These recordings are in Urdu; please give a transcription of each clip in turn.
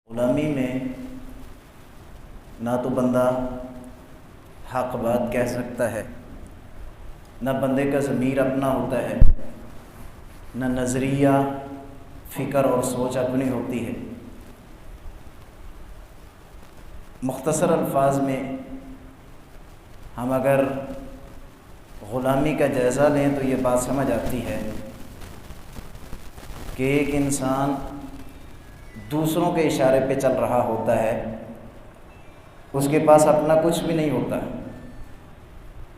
غلامی میں نہ تو بندہ حق بات کہہ سکتا ہے، نہ بندے کا ضمیر اپنا ہوتا ہے، نہ نظریہ، فکر اور سوچ اپنی ہوتی ہے۔ مختصر الفاظ میں ہم اگر غلامی کا جائزہ لیں تو یہ بات سمجھ آتی ہے کہ ایک انسان دوسروں کے اشارے پہ چل رہا ہوتا ہے، اس کے پاس اپنا کچھ بھی نہیں ہوتا،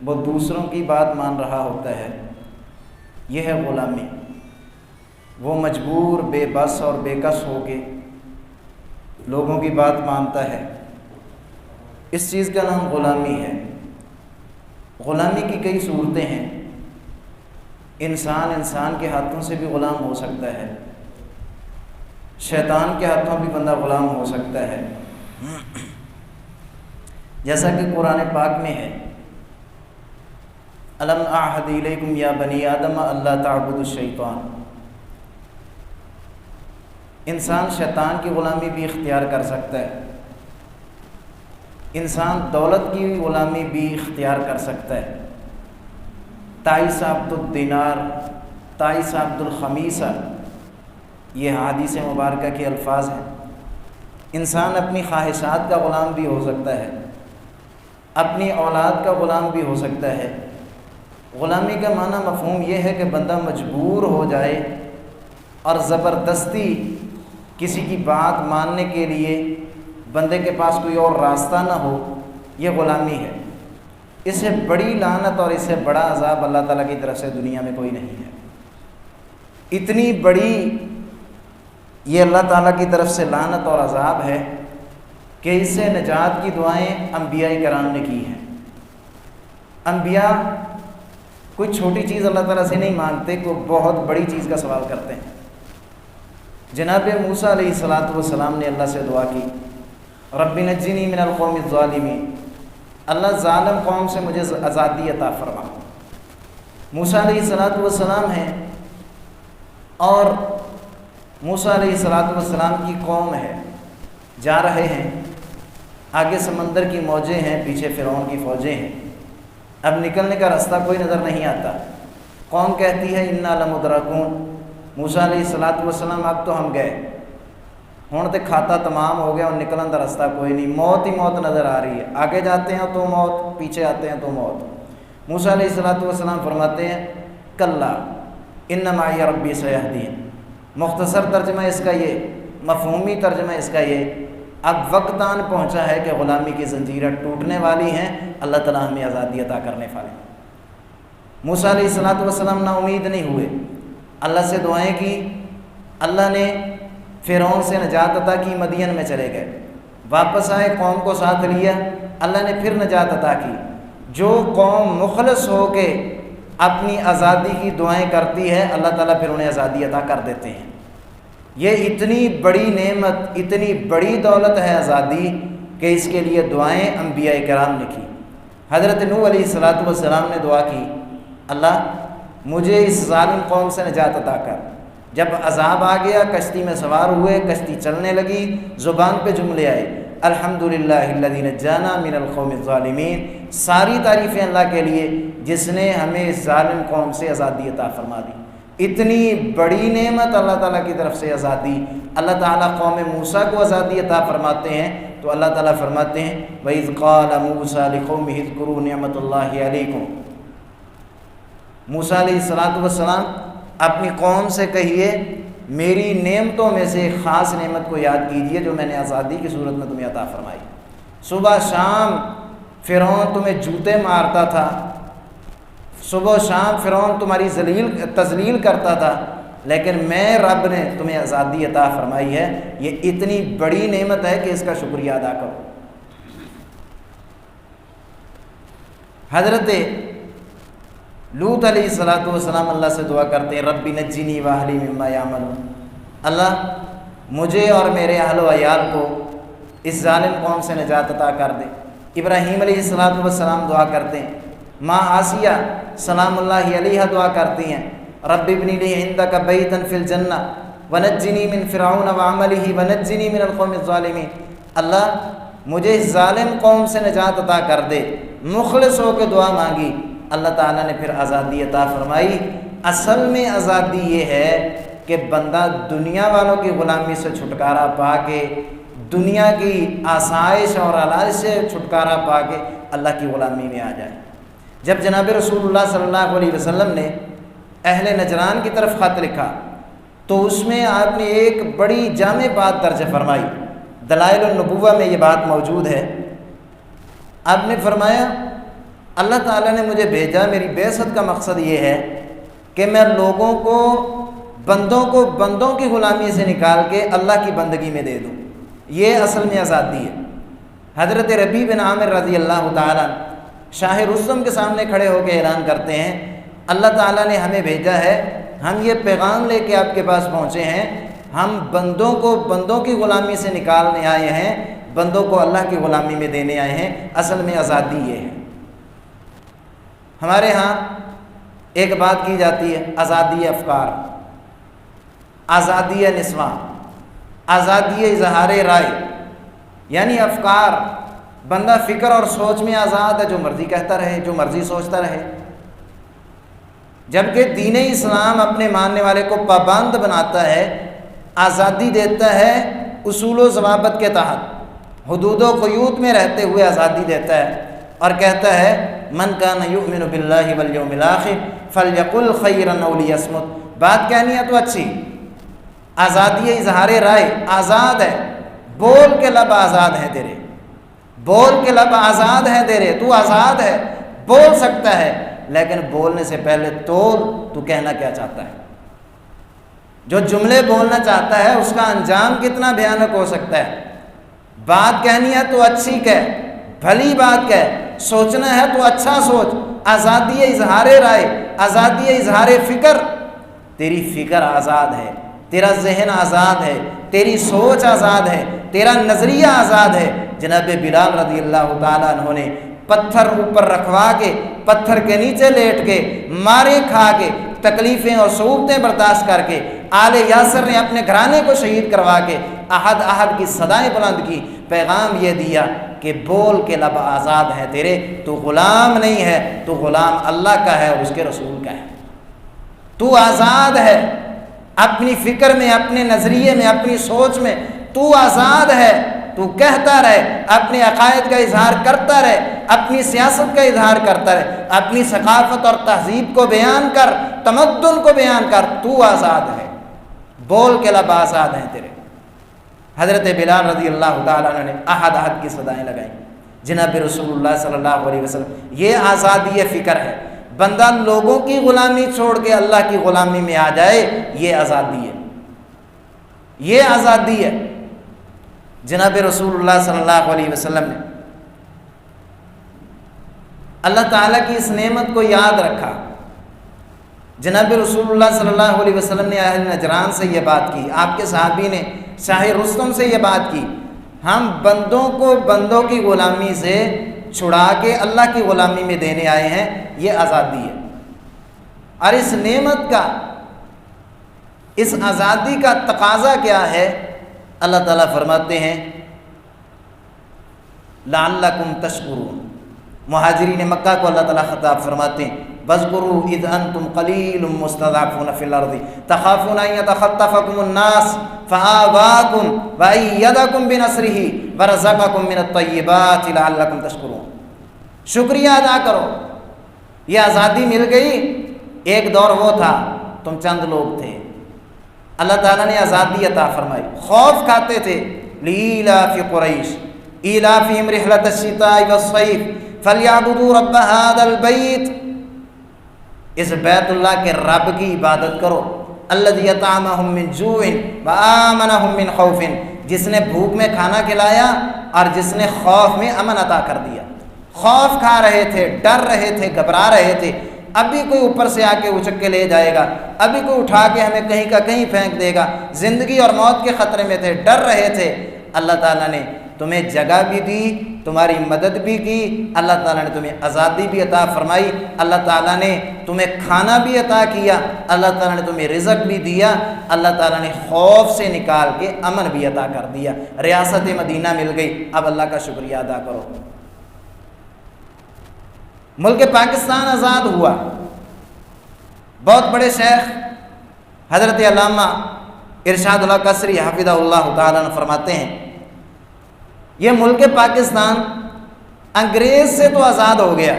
وہ دوسروں کی بات مان رہا ہوتا ہے، یہ ہے غلامی۔ وہ مجبور، بے بس اور بے کس ہو کے لوگوں کی بات مانتا ہے، اس چیز کا نام غلامی ہے۔ غلامی کی کئی صورتیں ہیں۔ انسان کے ہاتھوں سے بھی غلام ہو سکتا ہے، شیطان کے ہاتھوں بھی بندہ غلام ہو سکتا ہے، جیسا کہ قرآن پاک میں ہے، الم اعہد الیکم یا بنی آدم اللہ تعبدوا الشیطان۔ انسان شیطان کی غلامی بھی اختیار کر سکتا ہے، انسان دولت کی غلامی بھی اختیار کر سکتا ہے۔ تائس عبد الدینار، تائس عبد الخمیسہ، یہ حدیث مبارکہ کے الفاظ ہیں۔ انسان اپنی خواہشات کا غلام بھی ہو سکتا ہے، اپنی اولاد کا غلام بھی ہو سکتا ہے۔ غلامی کا معنی مفہوم یہ ہے کہ بندہ مجبور ہو جائے اور زبردستی کسی کی بات ماننے کے لیے بندے کے پاس کوئی اور راستہ نہ ہو، یہ غلامی ہے۔ اس سے بڑی لعنت اور اس سے بڑا عذاب اللہ تعالیٰ کی طرف سے دنیا میں کوئی نہیں ہے۔ اتنی بڑی یہ اللہ تعالیٰ کی طرف سے لعنت اور عذاب ہے کہ اس سے نجات کی دعائیں انبیاء کرام نے کی ہیں۔ انبیاء کوئی چھوٹی چیز اللہ تعالیٰ سے نہیں مانگتے، کوئی بہت بڑی چیز کا سوال کرتے ہیں۔ جناب موسیٰ علیہ السلام نے اللہ سے دعا کی، رب نجنی من القوم الظالمین، اللہ ظالم قوم سے مجھے آزادی عطا فرما۔ موسیٰ علیہ السلام ہیں اور موسیٰ علیہ السلام کی قوم ہے، جا رہے ہیں، آگے سمندر کی موجیں ہیں، پیچھے فرعون کی فوجیں ہیں، اب نکلنے کا راستہ کوئی نظر نہیں آتا۔ قوم کہتی ہے انا لمدرکون، موسیٰ علیہ السلام اب تو ہم گئے، ہوں تو کھاتا تمام ہو گیا اور نکلن کا راستہ کوئی نہیں، موت ہی موت نظر آ رہی ہے، آگے جاتے ہیں تو موت، پیچھے آتے ہیں تو موت۔ موسیٰ علیہ السلام فرماتے ہیں کلا ان معی ربی سیہدین۔ مختصر ترجمہ اس کا یہ، مفہومی ترجمہ اس کا یہ، اب وقت آن پہنچا ہے کہ غلامی کی زنجیریں ٹوٹنے والی ہیں، اللہ تعالیٰ ہمیں آزادی عطا کرنے والے ہیں۔ موسیٰ علیہ السلام نا امید نہیں ہوئے، اللہ سے دعائیں کی، اللہ نے فرعون سے نجات عطا کی، مدین میں چلے گئے، واپس آئے، قوم کو ساتھ لیا، اللہ نے پھر نجات عطا کی۔ جو قوم مخلص ہو کے اپنی آزادی کی دعائیں کرتی ہے، اللہ تعالیٰ پھر انہیں آزادی عطا کر دیتے ہیں۔ یہ اتنی بڑی نعمت، اتنی بڑی دولت ہے آزادی کہ اس کے لیے دعائیں انبیاء کرام نے کی۔ حضرت نوح علیہ السلام نے دعا کی، اللہ مجھے اس ظالم قوم سے نجات عطا کر۔ جب عذاب آ گیا، کشتی میں سوار ہوئے، کشتی چلنے لگی، زبان پہ جملے آئے، الحمدللہ الذی نجانا من القوم الظالمین، ساری تعریفیں اللہ کے لیے جس نے ہمیں اس ظالم قوم سے آزادی عطا فرما دی۔ اتنی بڑی نعمت اللہ تعالیٰ کی طرف سے آزادی، اللہ تعالیٰ قوم موسیٰ کو آزادی عطا فرماتے ہیں تو اللہ تعالیٰ فرماتے ہیں وَإِذْ قَالَ مُوسَىٰ لِقَوْمِهِ اذْكُرُوا نِعْمَةَ اللَّهِ عَلَيْكُمْ۔ موسیٰ علیہ السلام اپنی قوم سے کہیے میری نعمتوں میں سے ایک خاص نعمت کو یاد کیجیے جو میں نے آزادی کی صورت میں تمہیں عطا فرمائی۔ صبح شام فرعون تمہیں جوتے مارتا تھا، صبح شام فرعون تمہاری تذلیل کرتا تھا، لیکن میں رب نے تمہیں آزادی عطا فرمائی ہے۔ یہ اتنی بڑی نعمت ہے کہ اس کا شکریہ ادا کرو۔ حضرت لوط علیہ السلام اللہ سے دعا کرتے ہیں ربی نجنی واہلی مما یعملون، اللہ مجھے اور میرے اہل و عیال کو اس ظالم قوم سے نجات عطا کر دے۔ ابراہیم علیہ السلام دعا کرتے ہیں، ماں آسیہ سلام اللہ علیہ دعا کرتی ہیں رب ابنی لی عندک بیتا فی الجنہ ونجنی من فرعون وعملہ ونجنی من القوم الظالمین، اللہ مجھے اس ظالم قوم سے نجات عطا کر دے۔ مخلص ہو کے دعا مانگی، اللہ تعالیٰ نے پھر آزادی عطا فرمائی۔ اصل میں آزادی یہ ہے کہ بندہ دنیا والوں کی غلامی سے چھٹکارا پا کے، دنیا کی آسائش اور علائش سے چھٹکارا پا کے اللہ کی غلامی میں آ جائے۔ جب جناب رسول اللہ صلی اللہ علیہ وسلم نے اہل نجران کی طرف خط لکھا تو اس میں آپ نے ایک بڑی جامع بات درج فرمائی، دلائل النبوہ میں یہ بات موجود ہے۔ آپ نے فرمایا اللہ تعالیٰ نے مجھے بھیجا، میری بعثت کا مقصد یہ ہے کہ میں لوگوں کو بندوں کی غلامی سے نکال کے اللہ کی بندگی میں دے دوں۔ یہ اصل میں آزادی ہے۔ حضرت ربیع بن عامر رضی اللہ تعالیٰ شاہ رستم کے سامنے کھڑے ہو کے اعلان کرتے ہیں، اللہ تعالیٰ نے ہمیں بھیجا ہے، ہم یہ پیغام لے کے آپ کے پاس پہنچے ہیں، ہم بندوں کی غلامی سے نکالنے آئے ہیں، بندوں کو اللہ کی غلامی میں دینے آئے ہیں۔ اصل میں آزادی یہ ہے۔ ہمارے ہاں ایک بات کی جاتی ہے، آزادی افکار، آزادی نسواں، آزادی اظہار رائے، یعنی افکار، بندہ فکر اور سوچ میں آزاد ہے، جو مرضی کہتا رہے، جو مرضی سوچتا رہے، جبکہ دین اسلام اپنے ماننے والے کو پابند بناتا ہے، آزادی دیتا ہے اصول و ضوابط کے تحت، حدود و قیود میں رہتے ہوئے آزادی دیتا ہے، اور کہتا ہے من کان یؤمن باللہ والیوم الآخر فلیقل خیرا او لیصمت۔ بات کہنی ہے تو اچھی، آزادی اظہار رائے، آزاد ہے، بول کے لب آزاد ہیں تیرے، بول کے لب آزاد ہیں تیرے، تو آزاد ہے، بول سکتا ہے، لیکن بولنے سے پہلے تو کہنا کیا چاہتا ہے۔ جو جملے بولنا چاہتا ہے اس کا انجام کتنا بھیانک ہو سکتا ہے۔ بات کہنی ہے تو اچھی کہہ، بھلی بات کہہ، سوچنا ہے تو اچھا سوچ۔ آزادی اظہار رائے، آزادی اظہار فکر، تیری فکر آزاد ہے، تیرا ذہن آزاد ہے، تیری سوچ آزاد ہے، تیرا نظریہ آزاد ہے۔ جناب بلال رضی اللہ تعالیٰ عنہ نے پتھر اوپر رکھوا کے، پتھر کے نیچے لیٹ کے، مارے کھا کے، تکلیفیں اور صعوبتیں برداشت کر کے، آل یاسر نے اپنے گھرانے کو شہید کروا کے احد احد کی صدائیں بلند کی، پیغام یہ دیا کہ بول کے لب آزاد ہے تیرے، تو غلام نہیں ہے، تو غلام اللہ کا ہے اور اس کے رسول کا ہے۔ تو آزاد ہے اپنی فکر میں، اپنے نظریے میں، اپنی سوچ میں، تو آزاد ہے، تو کہتا رہے، اپنے عقائد کا اظہار کرتا رہے، اپنی سیاست کا اظہار کرتا رہے، اپنی ثقافت اور تہذیب کو بیان کر، تمدن کو بیان کر، تو آزاد ہے، بول کے لب آزاد ہیں تیرے۔ حضرت بلال رضی اللہ تعالیٰ عنہ نے احد احد کی صدائیں لگائیں، جناب رسول اللہ صلی اللہ علیہ وسلم۔ یہ آزادی فکر ہے، بندہ لوگوں کی غلامی چھوڑ کے اللہ کی غلامی میں آ جائے، یہ آزادی ہے، یہ آزادی ہے۔ جناب رسول اللہ صلی اللہ علیہ وسلم نے اللہ تعالیٰ کی اس نعمت کو یاد رکھا۔ جناب رسول اللہ صلی اللہ علیہ وسلم نے اہل نجران سے یہ بات کی، آپ کے صحابی نے شاہ رستم سے یہ بات کی، ہم بندوں کی غلامی سے چھڑا کے اللہ کی غلامی میں دینے آئے ہیں، یہ آزادی ہے۔ اور اس نعمت کا، اس آزادی کا تقاضا کیا ہے؟ اللہ تعالیٰ فرماتے ہیں لعلکم تشکرون۔ مہاجرین مکہ کو اللہ تعالیٰ خطاب فرماتے ہیں وَاذْكُرُوا إِذْ أَنْتُمْ قَلِيلٌ مُسْتَضْعَفُونَ فِي الْأَرْضِ تَخَافُونَ أَنْ يَتَخَطَّفَكُمُ النَّاسُ فَآوَاكُمْ وَأَيَّدَكُمْ بِنَصْرِهِ وَرَزَقَكُمْ مِنَ الطَّيِّبَاتِ لَعَلَّكُمْ تَشْكُرُونَ۔ شکریہ ادا کرو، یہ آزادی مل گئی۔ ایک دور وہ تھا تم چند لوگ تھے، اللہ تعالیٰ نے آزادی عطا فرمائی، خوف کھاتے تھے۔ لِإِيلَافِ قُرَيْشٍ إِيلَافِهِمْ رِحْلَةَ الشِّتَاءِ وَالصَّيْفِ فَلْيَعْبُدُوا رَبَّ هَذَا الْبَيْتِ۔ اس بیت اللہ کے رب کی عبادت کرو، الذی اطعمہم من جوع وآمنہم من خوف، جس نے بھوک میں کھانا کھلایا اور جس نے خوف میں امن عطا کر دیا۔ خوف کھا رہے تھے، ڈر رہے تھے، گھبرا رہے تھے، ابھی کوئی اوپر سے آ کے اچک کے لے جائے گا، ابھی کوئی اٹھا کے ہمیں کہیں کا کہیں پھینک دے گا، زندگی اور موت کے خطرے میں تھے، ڈر رہے تھے۔ اللہ تعالیٰ نے تمہیں جگہ بھی دی، تمہاری مدد بھی کی، اللہ تعالیٰ نے تمہیں آزادی بھی عطا فرمائی، اللہ تعالیٰ نے تمہیں کھانا بھی عطا کیا، اللہ تعالیٰ نے تمہیں رزق بھی دیا، اللہ تعالیٰ نے خوف سے نکال کے امن بھی عطا کر دیا، ریاست مدینہ مل گئی۔ اب اللہ کا شکریہ ادا کرو۔ ملک پاکستان آزاد ہوا۔ بہت بڑے شیخ حضرت علامہ ارشاد اللہ قصری حفظہ اللہ تعالیٰ نے فرماتے ہیں، یہ ملک پاکستان انگریز سے تو آزاد ہو گیا،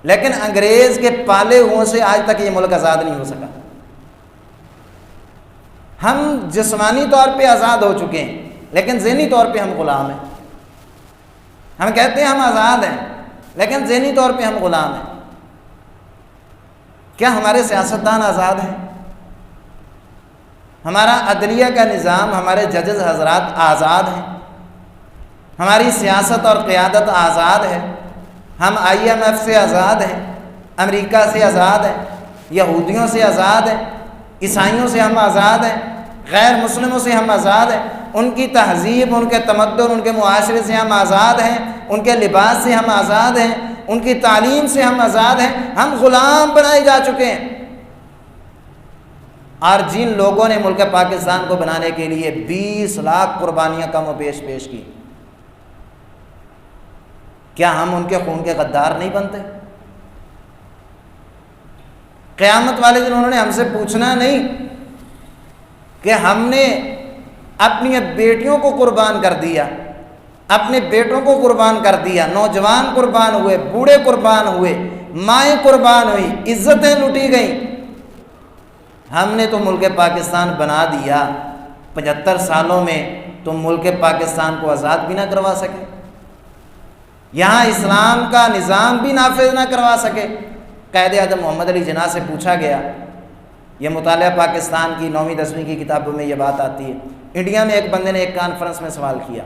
لیکن انگریز کے پالے ہوئے سے آج تک یہ ملک آزاد نہیں ہو سکا۔ ہم جسمانی طور پہ آزاد ہو چکے ہیں، لیکن ذہنی طور پہ ہم غلام ہیں۔ ہم کہتے ہیں ہم آزاد ہیں، لیکن ذہنی طور پہ ہم غلام ہیں۔ کیا ہمارے سیاستدان آزاد ہیں؟ ہمارا عدلیہ کا نظام، ہمارے ججز حضرات آزاد ہیں؟ ہماری سیاست اور قیادت آزاد ہے؟ ہم IMF سے آزاد ہیں، امریکہ سے آزاد ہیں، یہودیوں سے آزاد ہیں، عیسائیوں سے ہم آزاد ہیں، غیر مسلموں سے ہم آزاد ہیں، ان کی تہذیب، ان کے تمدن، ان کے معاشرے سے ہم آزاد ہیں، ان کے لباس سے ہم آزاد ہیں، ان کی تعلیم سے ہم آزاد ہیں۔ ہم غلام بنائے جا چکے ہیں۔ اور جن لوگوں نے ملک پاکستان کو بنانے کے لیے 20 لاکھ قربانیاں کم و بیش پیش کی، کیا ہم ان کے خون کے غدار نہیں بنتے؟ قیامت والے دن انہوں نے ہم سے پوچھنا نہیں کہ ہم نے اپنی بیٹیوں کو قربان کر دیا، اپنے بیٹوں کو قربان کر دیا، نوجوان قربان ہوئے، بوڑھے قربان ہوئے، مائیں قربان ہوئی، عزتیں لوٹی گئیں۔ ہم نے تو ملک پاکستان بنا دیا، 75 سالوں میں تم ملک پاکستان کو آزاد بھی نہ کروا سکے، یہاں اسلام کا نظام بھی نافذ نہ کروا سکے۔ قائد اعظم محمد علی جناح سے پوچھا گیا، یہ مطالعہ پاکستان کی 9ویں 10ویں کی کتابوں میں یہ بات آتی ہے، انڈیا میں ایک بندے نے ایک کانفرنس میں سوال کیا،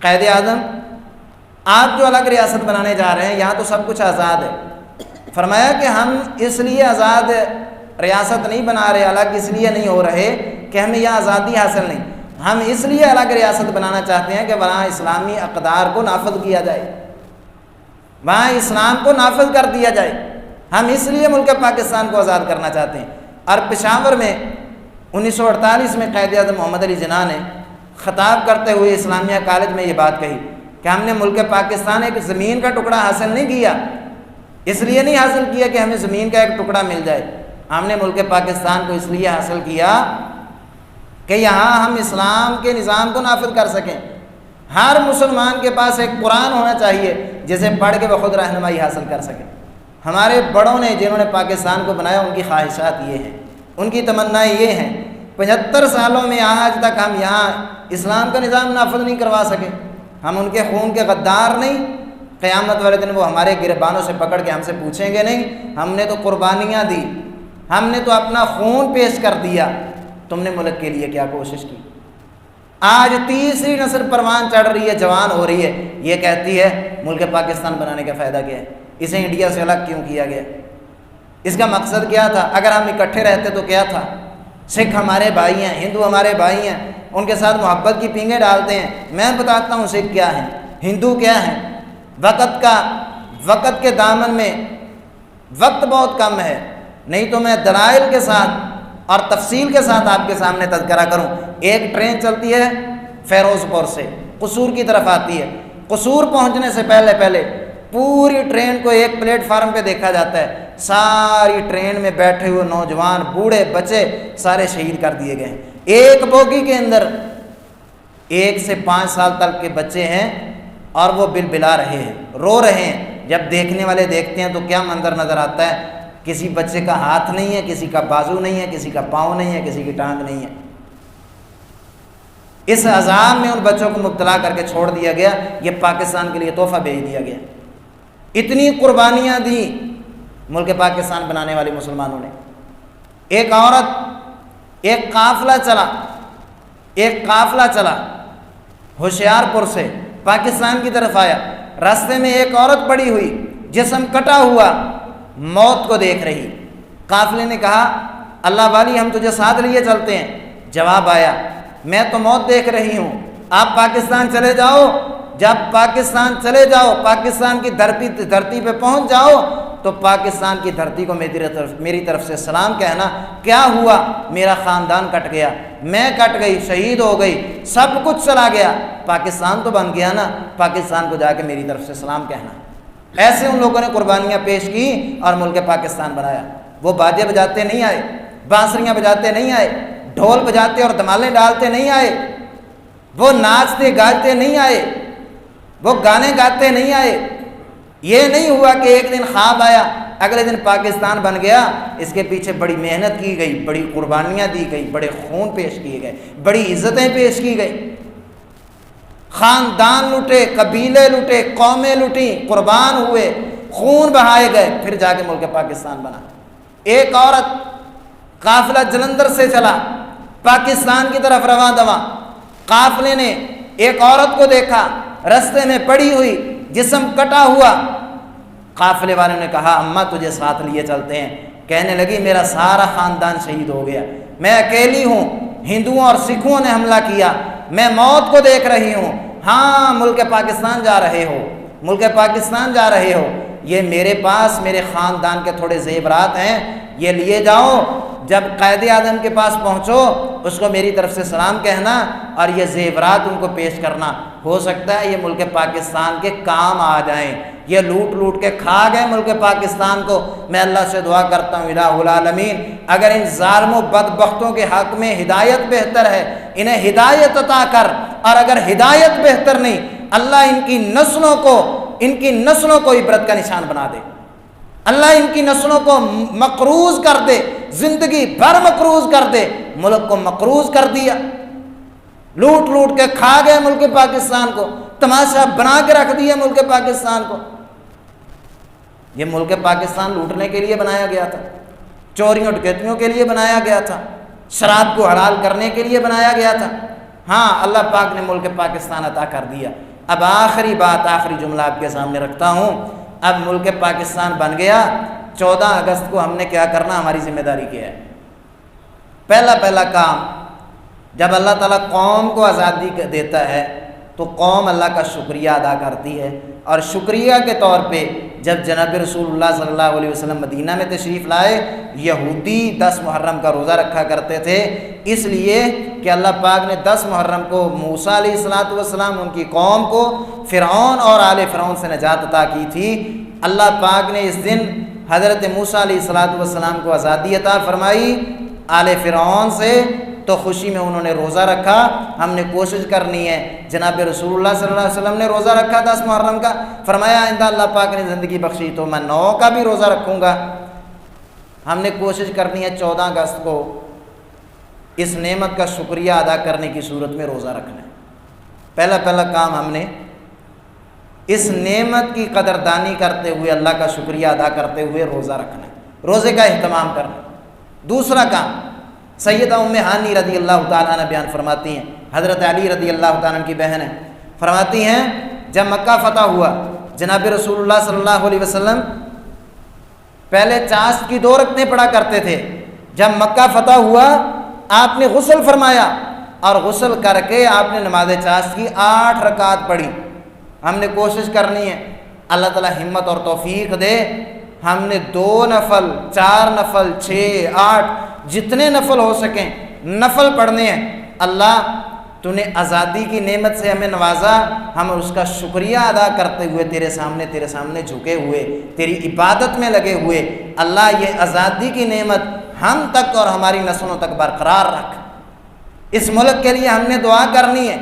قائد اعظم آپ جو الگ ریاست بنانے جا رہے ہیں، یہاں تو سب کچھ آزاد ہے۔ فرمایا کہ ہم اس لیے آزاد ریاست نہیں بنا رہے، الگ اس لیے نہیں ہو رہے کہ ہمیں یہاں آزادی حاصل نہیں، ہم اس لیے الگ ریاست بنانا چاہتے ہیں کہ وہاں اسلامی اقدار کو نافذ کیا جائے، وہاں اسلام کو نافذ کر دیا جائے۔ ہم اس لیے ملک پاکستان کو آزاد کرنا چاہتے ہیں۔ اور پشاور میں 1948 میں قائد اعظم محمد علی جناح نے خطاب کرتے ہوئے اسلامیہ کالج میں یہ بات کہی کہ ہم نے ملک پاکستان ایک زمین کا ٹکڑا حاصل نہیں کیا، اس لیے نہیں حاصل کیا کہ ہمیں زمین کا ایک ٹکڑا مل جائے، ہم نے ملک پاکستان کو اس لیے حاصل کیا کہ یہاں ہم اسلام کے نظام کو نافذ کر سکیں۔ ہر مسلمان کے پاس ایک قرآن ہونا چاہیے جسے پڑھ کے وہ خود رہنمائی حاصل کر سکے۔ ہمارے بڑوں نے جنہوں نے پاکستان کو بنایا، ان کی خواہشات یہ ہیں، ان کی تمنائیں یہ ہیں۔ 75 سالوں میں آج تک ہم یہاں اسلام کا نظام نافذ نہیں کروا سکے۔ ہم ان کے خون کے غدار نہیں، قیامت والے دن وہ ہمارے گربانوں سے پکڑ کے ہم سے پوچھیں گے نہیں، ہم نے تو قربانیاں دی، ہم نے تو اپنا خون پیش کر دیا، تم نے ملک کے لیے کیا کوشش کی؟ آج تیسری نسل پروان چڑھ رہی ہے، جوان ہو رہی ہے، یہ کہتی ہے ملک پاکستان بنانے کا فائدہ کیا ہے، اسے انڈیا سے الگ کیوں کیا گیا، اس کا مقصد کیا تھا؟ اگر ہم اکٹھے رہتے تو کیا تھا؟ سکھ ہمارے بھائی ہیں، ہندو ہمارے بھائی ہیں، ان کے ساتھ محبت کی پینگیں ڈالتے ہیں۔ میں بتاتا ہوں سکھ کیا ہیں، ہندو کیا ہیں۔ وقت کے دامن میں وقت بہت کم ہے، نہیں تو میں دلائل کے ساتھ اور تفصیل کے ساتھ آپ کے سامنے تذکرہ کروں۔ ایک ٹرین چلتی ہے فیروز پور سے، قصور کی طرف آتی ہے، قصور پہنچنے سے پہلے پوری ٹرین کو ایک پلیٹ فارم پہ دیکھا جاتا ہے، ساری ٹرین میں بیٹھے ہوئے نوجوان، بوڑھے، بچے سارے شہید کر دیے گئے ہیں۔ ایک بوگی کے اندر 1 سے 5 سال تک کے بچے ہیں اور وہ بلبلا رہے ہیں، رو رہے ہیں۔ جب دیکھنے والے دیکھتے ہیں تو کیا منظر نظر آتا ہے؟ کسی بچے کا ہاتھ نہیں ہے، کسی کا بازو نہیں ہے، کسی کا پاؤں نہیں ہے، کسی کی ٹانگ نہیں ہے۔ اس عذاب میں ان بچوں کو مبتلا کر کے چھوڑ دیا گیا، یہ پاکستان کے لیے تحفہ بھیج دیا گیا۔ اتنی قربانیاں دی ملک پاکستان بنانے والے مسلمانوں نے۔ ایک عورت، ایک قافلہ چلا ہوشیار پور سے پاکستان کی طرف آیا، راستے میں ایک عورت پڑی ہوئی، جسم کٹا ہوا، موت کو دیکھ رہی۔ قافلے نے کہا اللہ والی ہم تجھے ساتھ لیے چلتے ہیں۔ جواب آیا میں تو موت دیکھ رہی ہوں، آپ پاکستان چلے جاؤ، جب پاکستان چلے جاؤ، پاکستان کی دھرتی پہ پہنچ جاؤ تو پاکستان کی دھرتی کو میری طرف سے سلام کہنا۔ کیا ہوا؟ میرا خاندان کٹ گیا، میں کٹ گئی، شہید ہو گئی، سب کچھ چلا گیا، پاکستان تو بن گیا نا، پاکستان کو جا کے میری طرف سے سلام کہنا۔ ایسے ان لوگوں نے قربانیاں پیش کی اور ملک پاکستان بنایا۔ وہ باجے بجاتے نہیں آئے، بانسریاں بجاتے نہیں آئے، ڈھول بجاتے اور دمالے ڈالتے نہیں آئے، وہ ناچتے گاتے نہیں آئے، وہ گانے گاتے نہیں آئے۔ یہ نہیں ہوا کہ ایک دن خواب آیا اگلے دن پاکستان بن گیا۔ اس کے پیچھے بڑی محنت کی گئی، بڑی قربانیاں دی گئی، بڑے خون پیش کیے گئے، بڑی عزتیں پیش کی گئی، خاندان لوٹے، قبیلے لوٹے، قومیں لوٹیں، قربان ہوئے، خون بہائے گئے، پھر جا کے ملک پاکستان بنا۔ ایک عورت، قافلہ جلندھر سے چلا پاکستان کی طرف رواں دواں، قافلے نے ایک عورت کو دیکھا رستے میں پڑی ہوئی، جسم کٹا ہوا۔ قافلے والوں نے کہا اماں تجھے ساتھ لیے چلتے ہیں۔ کہنے لگی میرا سارا خاندان شہید ہو گیا، میں اکیلی ہوں، ہندوؤں اور سکھوں نے حملہ کیا، میں موت کو دیکھ رہی ہوں۔ ہاں ملک پاکستان جا رہے ہو، ملک پاکستان جا رہے ہو، یہ میرے پاس میرے خاندان کے تھوڑے زیورات ہیں، یہ لیے جاؤ، جب قائد اعظم کے پاس پہنچو اس کو میری طرف سے سلام کہنا اور یہ زیورات ان کو پیش کرنا۔ ہو سکتا ہے یہ ملک پاکستان کے کام آ جائیں، یہ لوٹ لوٹ کے کھا گئے ملک پاکستان کو۔ میں اللہ سے دعا کرتا ہوں الہ العالمین اگر ان ظالم و بدبختوں کے حق میں ہدایت بہتر ہے انہیں ہدایت عطا کر، اور اگر ہدایت بہتر نہیں اللہ ان کی نسلوں کو عبرت کا نشان بنا دے، اللہ ان کی نسلوں کو مقروض کر دے، زندگی بھر مقروض کر دے۔ ملک کو مقروض کر دیا، لوٹ لوٹ کے کھا گئے ملک پاکستان کو، تماشا بنا کے رکھ دیا ملک پاکستان کو۔ یہ ملک پاکستان لوٹنے کے لیے بنایا گیا تھا، چوریوں ڈکیتیوں کے لیے بنایا گیا تھا، شراب کو حلال کرنے کے لیے بنایا گیا تھا۔ ہاں اللہ پاک نے ملک پاکستان عطا کر دیا۔ اب آخری بات، آخری جملہ آپ کے سامنے رکھتا ہوں۔ اب ملک پاکستان بن گیا، 14 اگست کو ہم نے کیا کرنا، ہماری ذمہ داری کیا ہے؟ پہلا کام، جب اللہ تعالیٰ قوم کو آزادی دیتا ہے تو قوم اللہ کا شکریہ ادا کرتی ہے، اور شکریہ کے طور پہ جب جناب رسول اللہ صلی اللہ علیہ وسلم مدینہ میں تشریف لائے، یہودی 10 محرم کا روزہ رکھا کرتے تھے، اس لیے کہ اللہ پاک نے 10 محرم کو موسیٰ علیہ السلام ان کی قوم کو فرعون اور آل فرعون سے نجات عطا کی تھی۔ اللہ پاک نے اس دن حضرت موسیٰ علیہ السلام کو آزادی عطا فرمائی آل فرعون سے، تو خوشی میں انہوں نے روزہ رکھا۔ ہم نے کوشش کرنی ہے، جناب رسول اللہ صلی اللہ علیہ وسلم نے روزہ رکھا 10 محرم کا، فرمایا آئندہ اللہ پاک نے زندگی بخشی تو میں 9 کا بھی روزہ رکھوں گا۔ ہم نے کوشش کرنی ہے 14 اگست کو اس نعمت کا شکریہ ادا کرنے کی صورت میں روزہ رکھنا ہے۔ پہلا کام ہم نے اس نعمت کی قدردانی کرتے ہوئے، اللہ کا شکریہ ادا کرتے ہوئے روزہ رکھنا ہے، روزے کا اہتمام کرنا۔ دوسرا کام، سیدہ ام ہانی رضی اللہ تعالیٰ عنہ بیان فرماتی ہیں، حضرت علی رضی اللہ تعالیٰ عنہ کی بہن ہیں، فرماتی ہیں جب مکہ فتح ہوا جناب رسول اللہ صلی اللہ علیہ وسلم پہلے چاشت کی 2 رکعتیں پڑھا کرتے تھے، جب مکہ فتح ہوا آپ نے غسل فرمایا اور غسل کر کے آپ نے نماز چاشت کی 8 رکعات پڑھی۔ ہم نے کوشش کرنی ہے، اللہ تعالیٰ ہمت اور توفیق دے، ہم نے 2 نفل 4 نفل 6 8 جتنے نفل ہو سکیں نفل پڑھنے ہیں۔ اللہ تو نے آزادی کی نعمت سے ہمیں نوازا، ہم اس کا شکریہ ادا کرتے ہوئے تیرے سامنے جھکے ہوئے تیری عبادت میں لگے ہوئے، اللہ یہ آزادی کی نعمت ہم تک اور ہماری نسلوں تک برقرار رکھ۔ اس ملک کے لیے ہم نے دعا کرنی ہے۔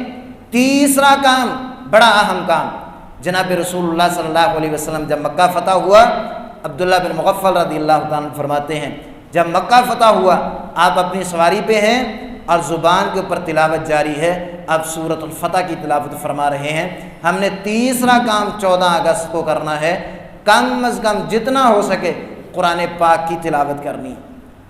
تیسرا کام، بڑا اہم کام، جناب رسول اللہ صلی اللہ علیہ وسلم جب مکہ فتح ہوا، عبداللہ بن مغفل رضی اللہ تعالیٰ عنہ فرماتے ہیں جب مکہ فتح ہوا آپ اپنی سواری پہ ہیں اور زبان کے اوپر تلاوت جاری ہے، اب سورۃ الفتح کی تلاوت فرما رہے ہیں۔ ہم نے تیسرا کام 14 اگست کو کرنا ہے، کم از کم جتنا ہو سکے قرآن پاک کی تلاوت کرنی۔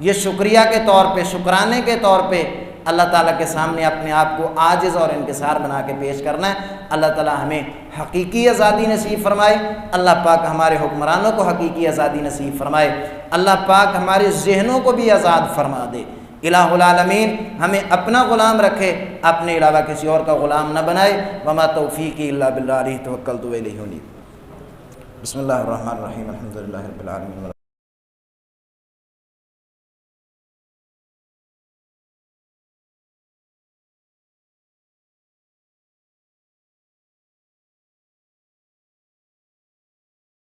یہ شکریہ کے طور پہ، شکرانے کے طور پہ اللہ تعالیٰ کے سامنے اپنے آپ کو عاجز اور انکسار بنا کے پیش کرنا ہے۔ اللہ تعالیٰ ہمیں حقیقی آزادی نصیب فرمائے، اللہ پاک ہمارے حکمرانوں کو حقیقی آزادی نصیب فرمائے، اللہ پاک ہمارے ذہنوں کو بھی آزاد فرما دے، الہ العالمین ہمیں اپنا غلام رکھے، اپنے علاوہ کسی اور کا غلام نہ بنائے۔ وما توفیقی الا باللہ علیہ توکلت و الیہ انیب۔ بسم اللہ الرحمن الرحیم، الحمد للہ رب العالمین۔